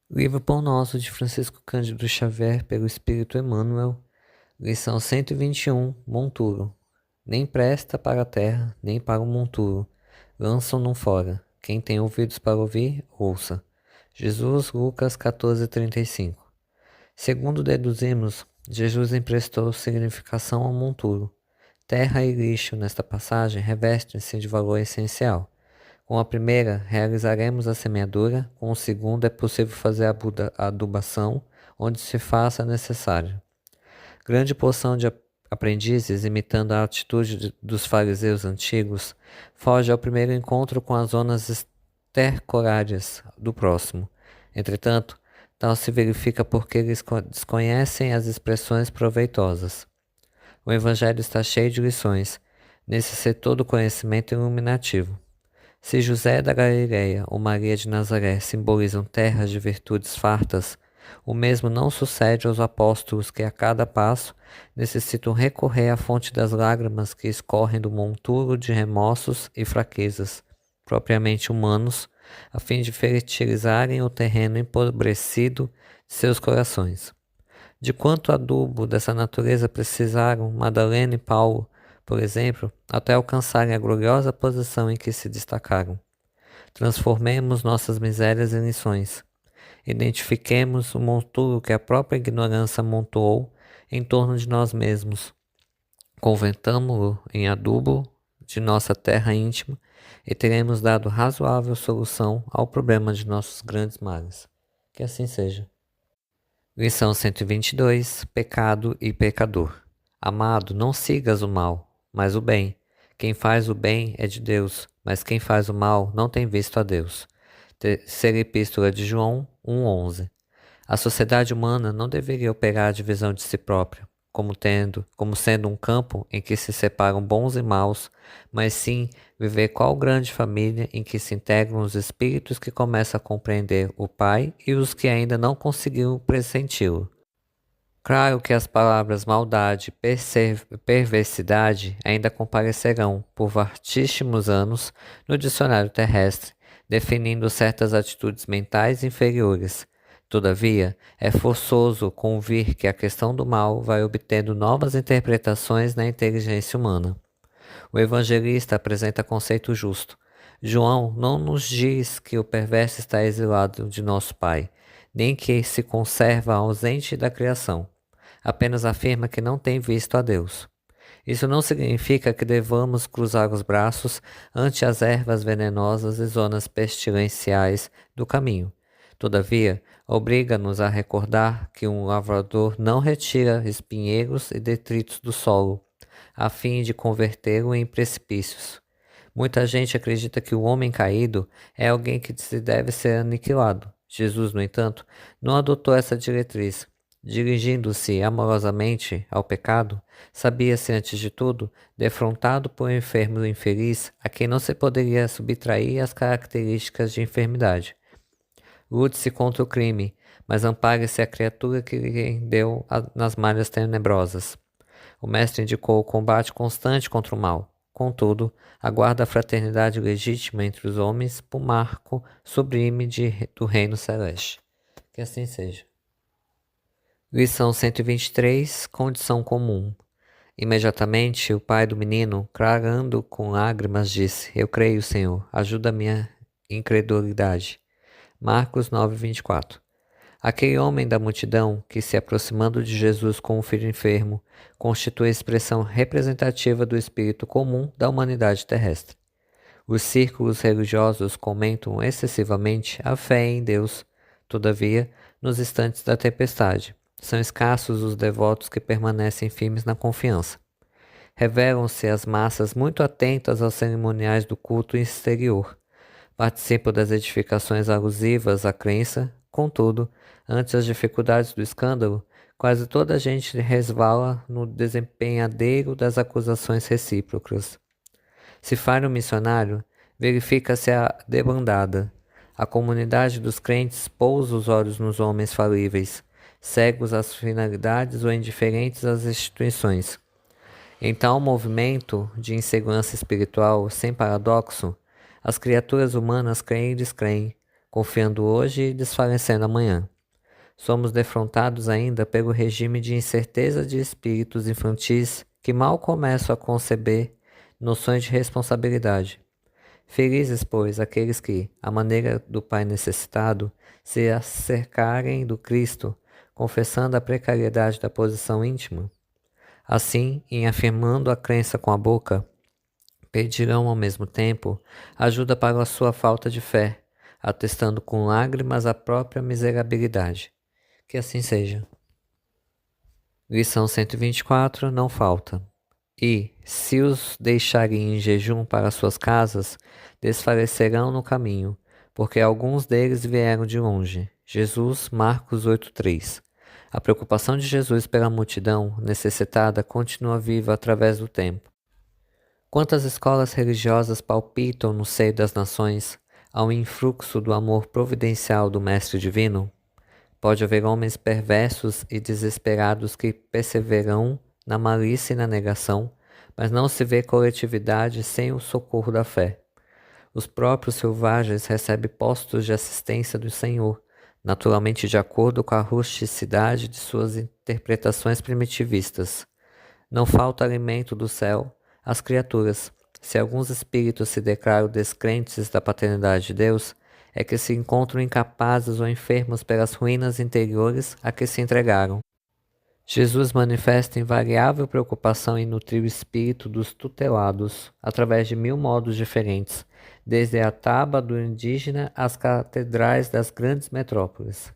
Livro Pão Nosso de Francisco Cândido Xavier pelo Espírito Emmanuel, lição 121, Monturo. Nem presta para a terra, nem para o monturo. Lançam-no fora. Quem tem ouvidos para ouvir, ouça. Jesus, Lucas 14:35. Segundo deduzimos, Jesus emprestou significação ao monturo. Terra e lixo, nesta passagem, revestem-se de valor essencial. Com a primeira, realizaremos a semeadura, com o segundo, é possível fazer a adubação, onde se faça necessário. Grande porção de aprendizes, imitando a atitude dos fariseus antigos, foge ao primeiro encontro com as zonas estercorárias do próximo. Entretanto, tal se verifica porque eles desconhecem as expressões proveitosas. O Evangelho está cheio de lições, nesse setor do conhecimento iluminativo. Se José da Galileia ou Maria de Nazaré simbolizam terras de virtudes fartas, o mesmo não sucede aos apóstolos que a cada passo necessitam recorrer à fonte das lágrimas que escorrem do monturo de remorsos e fraquezas, propriamente humanos, a fim de fertilizarem o terreno empobrecido de seus corações. De quanto adubo dessa natureza precisaram Madalena e Paulo, por exemplo, até alcançarem a gloriosa posição em que se destacaram. Transformemos nossas misérias em lições. Identifiquemos o monturo que a própria ignorância amontoou em torno de nós mesmos. Convertamo-lo em adubo de nossa terra íntima e teremos dado razoável solução ao problema de nossos grandes males. Que assim seja. Lição 122. Pecado e pecador. Amado, não sigas o mal, mas o bem. Quem faz o bem é de Deus, mas quem faz o mal não tem visto a Deus. Terceira Epístola de João 1:11. A sociedade humana não deveria operar a divisão de si própria, como sendo um campo em que se separam bons e maus, mas sim viver qual grande família em que se integram os espíritos que começam a compreender o Pai e os que ainda não conseguiram pressenti-lo. Claro que as palavras maldade e perversidade ainda comparecerão por vastíssimos anos no dicionário terrestre, definindo certas atitudes mentais inferiores. Todavia, é forçoso convir que a questão do mal vai obtendo novas interpretações na inteligência humana. O evangelista apresenta conceito justo. João não nos diz que o perverso está exilado de nosso Pai, nem que se conserva ausente da criação. Apenas afirma que não tem visto a Deus. Isso não significa que devamos cruzar os braços ante as ervas venenosas e zonas pestilenciais do caminho. Todavia, obriga-nos a recordar que um lavrador não retira espinheiros e detritos do solo, a fim de convertê-lo em precipícios. Muita gente acredita que o homem caído é alguém que deve ser aniquilado. Jesus, no entanto, não adotou essa diretriz. Dirigindo-se amorosamente ao pecado, sabia-se antes de tudo defrontado por um enfermo infeliz a quem não se poderia subtrair as características de enfermidade. Lute-se contra o crime, mas ampare-se a criatura que lhe rendeu nas malhas tenebrosas. O mestre indicou o combate constante contra o mal. Contudo, aguarda a fraternidade legítima entre os homens por marco sublime do reino celeste. Que assim seja. Lição 123. Condição comum. Imediatamente o pai do menino, clarando com lágrimas, disse: Eu creio, Senhor, ajuda a minha incredulidade. Marcos 9:24. Aquele homem da multidão que, se aproximando de Jesus com o filho enfermo, constitui a expressão representativa do espírito comum da humanidade terrestre. Os círculos religiosos comentam excessivamente a fé em Deus. Todavia, nos instantes da tempestade, são escassos os devotos que permanecem firmes na confiança. Revelam-se as massas muito atentas aos cerimoniais do culto exterior. Participam das edificações alusivas à crença. Contudo, ante as dificuldades do escândalo, quase toda a gente resvala no desempenhadeiro das acusações recíprocas. Se falha um missionário, verifica-se a debandada. A comunidade dos crentes pousa os olhos nos homens falíveis, cegos às finalidades ou indiferentes às instituições. Em tal movimento de insegurança espiritual sem paradoxo, as criaturas humanas creem e descreem, confiando hoje e desfalecendo amanhã. Somos defrontados ainda pelo regime de incerteza de espíritos infantis que mal começam a conceber noções de responsabilidade. Felizes, pois, aqueles que, à maneira do Pai necessitado, se acercarem do Cristo, confessando a precariedade da posição íntima. Assim, em afirmando a crença com a boca, pedirão ao mesmo tempo ajuda para a sua falta de fé, atestando com lágrimas a própria miserabilidade. Que assim seja. Lição 124. Não falta. E, se os deixarem em jejum para suas casas, desfalecerão no caminho, porque alguns deles vieram de longe. Jesus, Marcos 8:3. A preocupação de Jesus pela multidão necessitada continua viva através do tempo. Quantas escolas religiosas palpitam no seio das nações ao influxo do amor providencial do Mestre Divino? Pode haver homens perversos e desesperados que perseveram na malícia e na negação, mas não se vê coletividade sem o socorro da fé. Os próprios selvagens recebem postos de assistência do Senhor, naturalmente de acordo com a rusticidade de suas interpretações primitivistas. Não falta alimento do céu às criaturas. Se alguns espíritos se declaram descrentes da paternidade de Deus, é que se encontram incapazes ou enfermos pelas ruínas interiores a que se entregaram. Jesus manifesta invariável preocupação em nutrir o espírito dos tutelados, através de 1000 modos diferentes, desde a taba do indígena às catedrais das grandes metrópoles.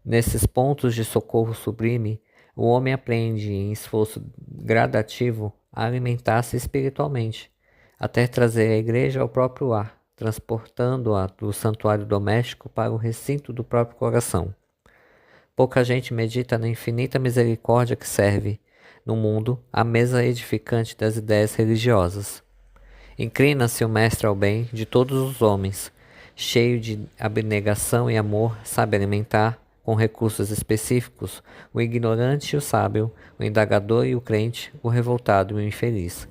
Nesses pontos de socorro sublime, o homem aprende, em esforço gradativo, a alimentar-se espiritualmente, até trazer a igreja ao próprio lar, transportando-a do santuário doméstico para o recinto do próprio coração. Pouca gente medita na infinita misericórdia que serve, no mundo, a mesa edificante das ideias religiosas. Inclina-se o mestre ao bem de todos os homens, cheio de abnegação e amor, sabe alimentar, com recursos específicos, o ignorante e o sábio, o indagador e o crente, o revoltado e o infeliz.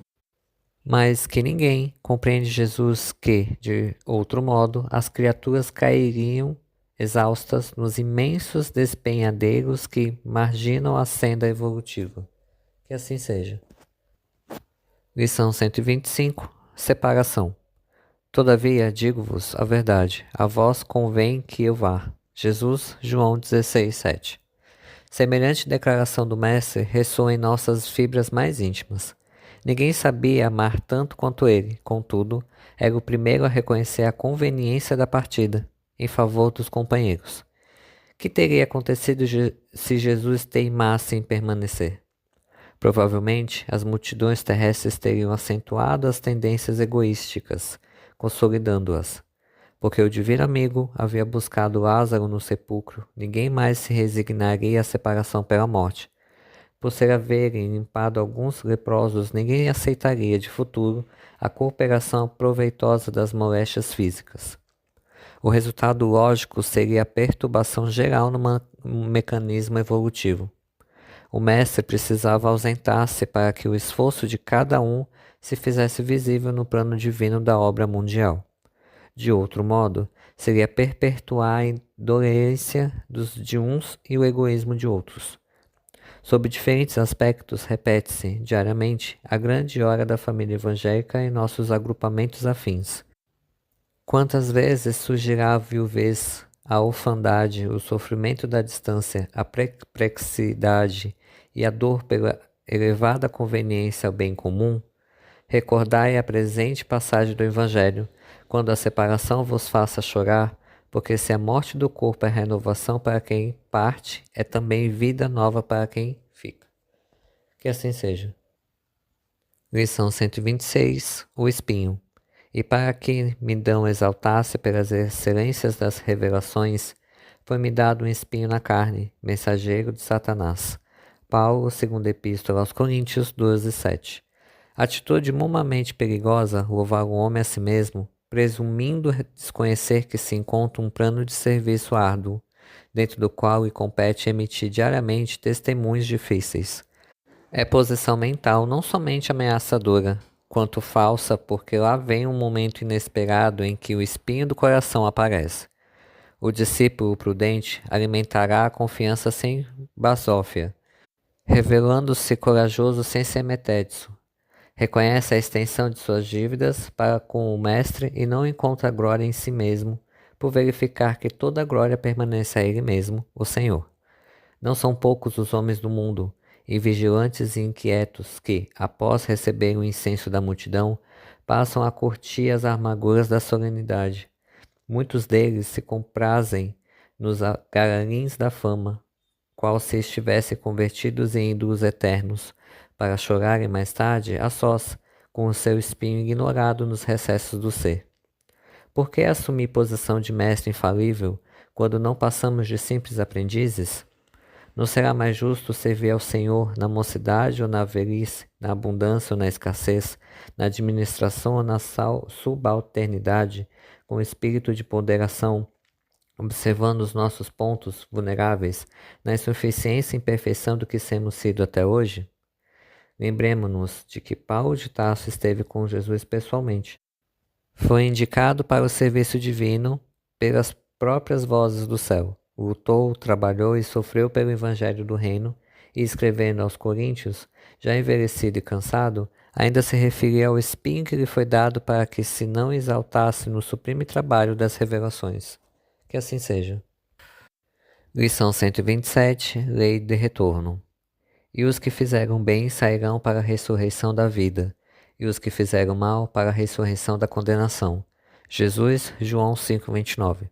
Mas que ninguém compreende Jesus que, de outro modo, as criaturas cairiam exaustas nos imensos despenhadeiros que marginam a senda evolutiva. Que assim seja. Lição 125. Separação. Todavia, digo-vos a verdade, a vós convém que eu vá. Jesus, João 16:7. Semelhante declaração do Mestre ressoa em nossas fibras mais íntimas. Ninguém sabia amar tanto quanto ele, contudo, era o primeiro a reconhecer a conveniência da partida, em favor dos companheiros. Que teria acontecido se Jesus teimasse em permanecer? Provavelmente, as multidões terrestres teriam acentuado as tendências egoísticas, consolidando-as. Porque o divino amigo havia buscado Lázaro no sepulcro, ninguém mais se resignaria à separação pela morte. Por ser haverem limpado alguns leprosos, ninguém aceitaria de futuro a cooperação proveitosa das moléstias físicas. O resultado lógico seria a perturbação geral no mecanismo evolutivo. O mestre precisava ausentar-se para que o esforço de cada um se fizesse visível no plano divino da obra mundial. De outro modo, seria perpetuar a indolência de uns e o egoísmo de outros. Sob diferentes aspectos, repete-se, diariamente, a grande hora da família evangélica em nossos agrupamentos afins. Quantas vezes surgirá a viuvez, a orfandade, o sofrimento da distância, a perplexidade e a dor pela elevada conveniência ao bem comum? Recordai a presente passagem do Evangelho, quando a separação vos faça chorar, porque se a morte do corpo é renovação para quem parte, é também vida nova para quem fica. Que assim seja. Lição 126. O espinho. E para que me dão exaltasse pelas excelências das revelações, foi-me dado um espinho na carne, mensageiro de Satanás. Paulo, 2ª Epístola aos Coríntios 12:7. Atitude mumamente perigosa, louvar o homem a si mesmo, presumindo desconhecer que se encontra um plano de serviço árduo, dentro do qual lhe compete emitir diariamente testemunhos difíceis. É posição mental não somente ameaçadora, quanto falsa, porque lá vem um momento inesperado em que o espinho do coração aparece. O discípulo prudente alimentará a confiança sem basófia, revelando-se corajoso sem ser metédico. Reconhece a extensão de suas dívidas para com o Mestre e não encontra glória em si mesmo, por verificar que toda a glória permanece a Ele mesmo, o Senhor. Não são poucos os homens do mundo, e vigilantes e inquietos, que, após receber o incenso da multidão, passam a curtir as amarguras da solenidade. Muitos deles se comprazem nos gararins da fama, qual se estivessem convertidos em ídolos eternos, para chorarem mais tarde a sós, com o seu espinho ignorado nos recessos do ser. Por que assumir posição de mestre infalível, quando não passamos de simples aprendizes? Não será mais justo servir ao Senhor na mocidade ou na velhice, na abundância ou na escassez, na administração ou na subalternidade, com espírito de ponderação, observando os nossos pontos vulneráveis, na insuficiência e imperfeição do que temos sido até hoje? Lembremos-nos de que Paulo de Tarso esteve com Jesus pessoalmente. Foi indicado para o serviço divino pelas próprias vozes do céu. Lutou, trabalhou e sofreu pelo Evangelho do Reino, e escrevendo aos Coríntios, já envelhecido e cansado, ainda se referia ao espinho que lhe foi dado para que se não exaltasse no sublime trabalho das revelações. Que assim seja. Lição 127, Lei de Retorno. E os que fizeram bem sairão para a ressurreição da vida, e os que fizeram mal para a ressurreição da condenação. Jesus, João 5,29.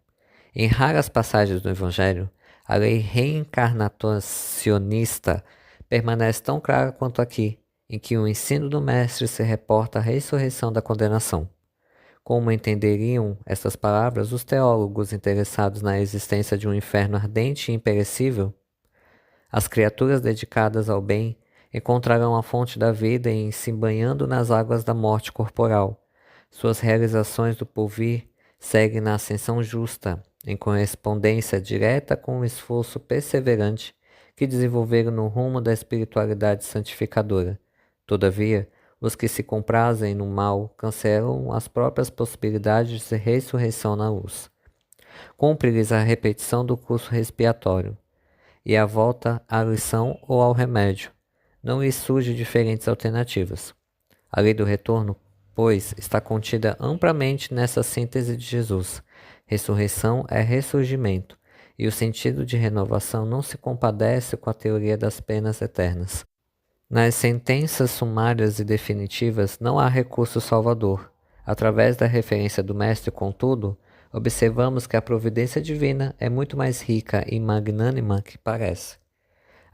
Em raras passagens do Evangelho, a lei reencarnacionista permanece tão clara quanto aqui, em que o ensino do Mestre se reporta à ressurreição da condenação. Como entenderiam estas palavras os teólogos interessados na existência de um inferno ardente e imperecível? As criaturas dedicadas ao bem encontrarão a fonte da vida em se banhando nas águas da morte corporal. Suas realizações do porvir seguem na ascensão justa, em correspondência direta com o esforço perseverante que desenvolveram no rumo da espiritualidade santificadora. Todavia, os que se comprazem no mal cancelam as próprias possibilidades de ressurreição na luz. Cumpre-lhes a repetição do curso expiatório e a volta à lição ou ao remédio. Não lhes surgem diferentes alternativas. A lei do retorno, pois, está contida amplamente nessa síntese de Jesus. Ressurreição é ressurgimento, e o sentido de renovação não se compadece com a teoria das penas eternas. Nas sentenças sumárias e definitivas não há recurso salvador. Através da referência do Mestre, contudo, observamos que a providência divina é muito mais rica e magnânima que parece.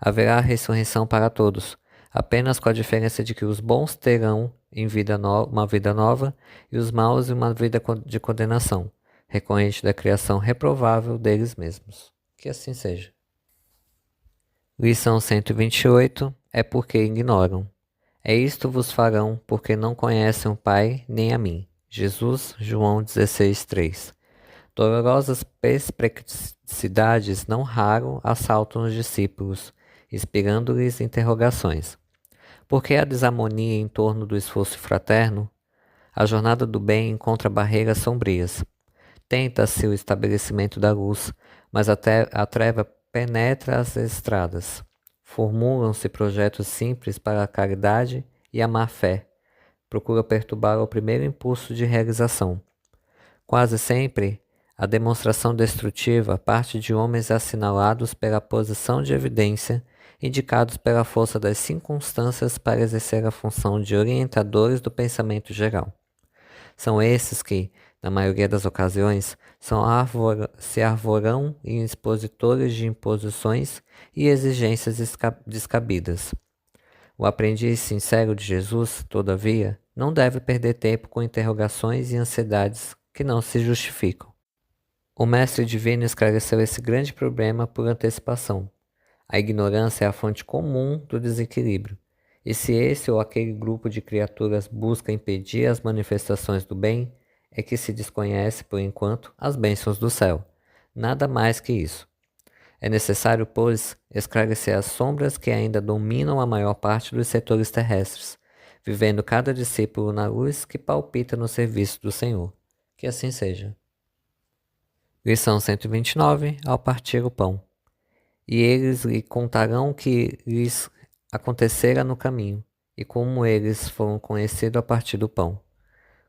Haverá ressurreição para todos, apenas com a diferença de que os bons terão uma vida nova e os maus uma vida de condenação, recorrente da criação reprovável deles mesmos. Que assim seja. Lição 128. É porque ignoram. É isto vos farão, porque não conhecem o Pai nem a mim. Jesus, João 16:3. Dolorosas perplexidades não raro assaltam os discípulos, inspirando-lhes interrogações. Por que a desarmonia em torno do esforço fraterno? A jornada do bem encontra barreiras sombrias. Tenta-se o estabelecimento da luz, mas até a treva penetra as estradas. Formulam-se projetos simples para a caridade e a má-fé. Procura perturbar o primeiro impulso de realização. Quase sempre, a demonstração destrutiva parte de homens assinalados pela posição de evidência, indicados pela força das circunstâncias para exercer a função de orientadores do pensamento geral. São esses que, na maioria das ocasiões, se arvoram em expositores de imposições e exigências descabidas. O aprendiz sincero de Jesus, todavia, não deve perder tempo com interrogações e ansiedades que não se justificam. O Mestre Divino esclareceu esse grande problema por antecipação. A ignorância é a fonte comum do desequilíbrio, e se esse ou aquele grupo de criaturas busca impedir as manifestações do bem, é que se desconhece, por enquanto, as bênçãos do céu. Nada mais que isso. É necessário, pois, esclarecer as sombras que ainda dominam a maior parte dos setores terrestres, vivendo cada discípulo na luz que palpita no serviço do Senhor. Que assim seja. Lição 129. Ao partir o pão. E eles lhe contarão o que lhes acontecera no caminho, e como eles foram conhecidos a partir do pão.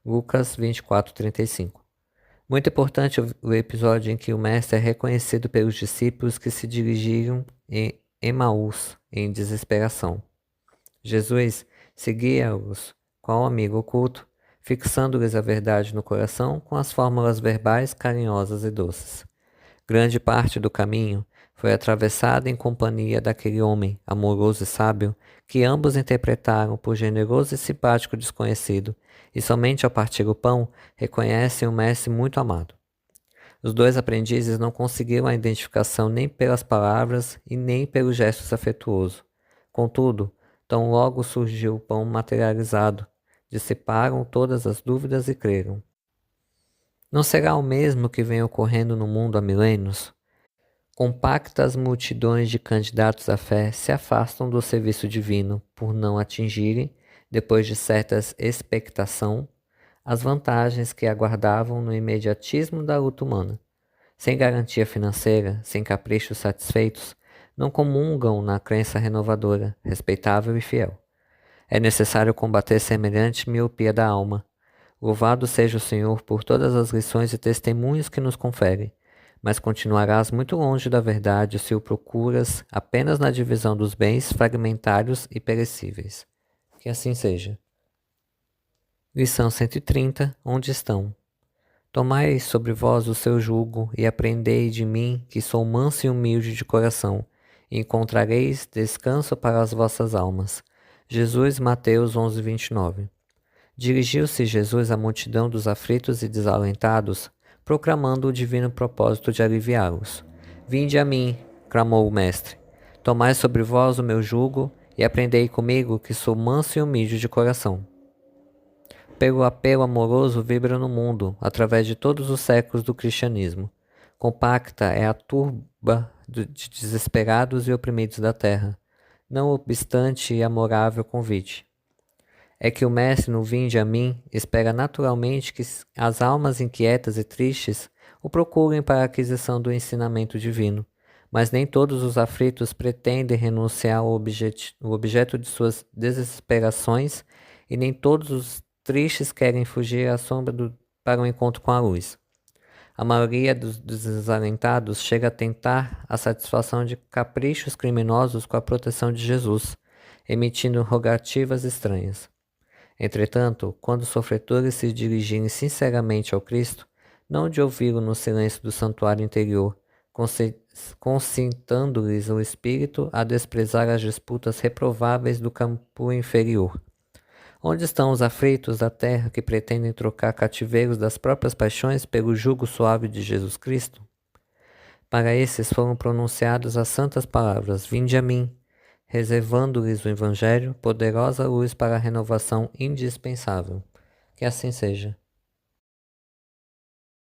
Lucas 24:35. Muito importante o episódio em que o mestre é reconhecido pelos discípulos que se dirigiram em Emaús em desesperação. Jesus seguia-os qual amigo oculto, fixando-lhes a verdade no coração com as fórmulas verbais carinhosas e doces. Grande parte do caminho foi atravessada em companhia daquele homem amoroso e sábio que ambos interpretaram por generoso e simpático desconhecido, e somente ao partir o pão reconhecem o mestre muito amado. Os dois aprendizes não conseguiram a identificação nem pelas palavras e nem pelos gestos afetuosos. Contudo, tão logo surgiu o pão materializado, dissiparam todas as dúvidas e creram. Não será o mesmo que vem ocorrendo no mundo há milênios? Compactas multidões de candidatos à fé se afastam do serviço divino por não atingirem, depois de certa expectação, as vantagens que aguardavam no imediatismo da luta humana. Sem garantia financeira, sem caprichos satisfeitos, não comungam na crença renovadora, respeitável e fiel. É necessário combater semelhante miopia da alma. Louvado seja o Senhor por todas as lições e testemunhos que nos confere, mas continuarás muito longe da verdade se o procuras apenas na divisão dos bens fragmentários e perecíveis. Que assim seja. Lição 130. Onde estão? Tomai sobre vós o seu jugo e aprendei de mim, que sou manso e humilde de coração, e encontrareis descanso para as vossas almas. Jesus, Mateus 11:29. Dirigiu-se Jesus à multidão dos aflitos e desalentados, proclamando o divino propósito de aliviá-los. Vinde a mim, clamou o mestre. Tomai sobre vós o meu jugo e aprendei comigo, que sou manso e humilde de coração. Pelo apelo amoroso vibra no mundo, através de todos os séculos do cristianismo. Compacta é a turba de desesperados e oprimidos da terra, não obstante amorável convite. É que o mestre no vinde a mim espera naturalmente que as almas inquietas e tristes o procurem para a aquisição do ensinamento divino, mas nem todos os aflitos pretendem renunciar ao objeto de suas desesperações e nem todos os tristes querem fugir à sombra para o encontro com a luz. A maioria dos desalentados chega a tentar a satisfação de caprichos criminosos com a proteção de Jesus, emitindo rogativas estranhas. Entretanto, quando os sofredores se dirigirem sinceramente ao Cristo, não de ouvi-lo no silêncio do santuário interior, concitando-lhes o espírito a desprezar as disputas reprováveis do campo inferior. Onde estão os aflitos da terra que pretendem trocar cativeiros das próprias paixões pelo jugo suave de Jesus Cristo? Para esses foram pronunciadas as santas palavras: vinde a mim, reservando-lhes o Evangelho, poderosa luz para a renovação indispensável. Que assim seja.